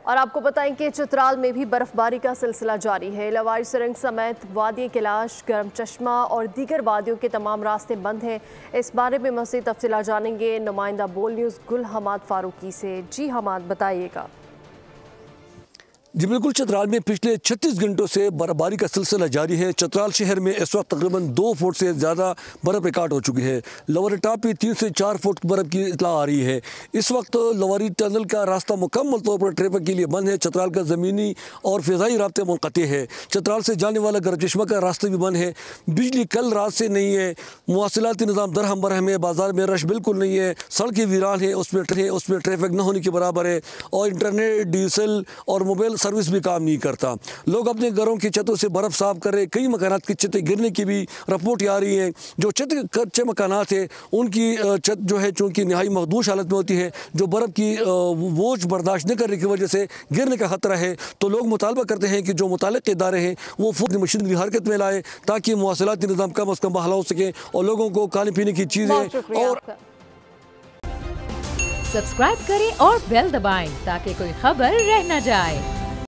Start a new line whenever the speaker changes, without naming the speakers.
और आपको बताएं कि चित्राल में भी बर्फबारी का सिलसिला जारी है। लवारी सुरंग समेत वादी कैलाश, गर्म चश्मा और दीगर वादियों के तमाम रास्ते बंद हैं। इस बारे में मज़ीद तफसीलात जानेंगे नुमाइंदा बोल न्यूज़ गुल हमाद फारूकी से। जी हमाद, बताइएगा।
जी बिल्कुल, चित्राल में पिछले 36 घंटों से बर्फबारी का सिलसिला जारी है। चित्राल शहर में इस वक्त तकरीबन 2 फुट से ज़्यादा बर्फ़ रिकॉर्ड हो चुकी है। लवारी टॉप पे 3 से 4 फुट बर्फ़ की इतला आ रही है। इस वक्त लवारी टनल का रास्ता मुकम्मल तौर पर ट्रैफिक के लिए बंद है। चित्राल का ज़मीनी और फ़िज़ाई रास्ते मुनक़ते है। चित्राल से जाने वाला गर्मचश्मा का रास्ता भी बंद है। बिजली कल रात से नहीं है। मवासिलाती निज़ाम दरहम बरहम है। बाज़ार में रश बिल्कुल नहीं है। सड़कें वीरान है, उसमें ट्रैफिक न होने के बराबर है। और इंटरनेट, डीजल और मोबाइल सर्विस भी काम नहीं करता। लोग अपने घरों की छतों से बर्फ साफ कर रहे। कई मकानात की छतें गिरने की भी रिपोर्ट आ रही है। जो कच्चे मकानात है उनकी छत जो है चूँकि नहाई महदूद हालत में होती है, जो बर्फ़ की बोझ बर्दाश्त न करने की वजह से गिरने का खतरा है। तो लोग मुतालबा करते हैं कि जो मुतालिक इदारे हैं वो फौरी मशीनरी हरकत में लाए ताकि मवासिलाती निज़ाम कम अज़ कम बहाल हो सके और लोगों को खाने पीने की चीज़ें और
सब्सक्राइब करें और बेल दबाएं ताकि कोई खबर रह न जाए।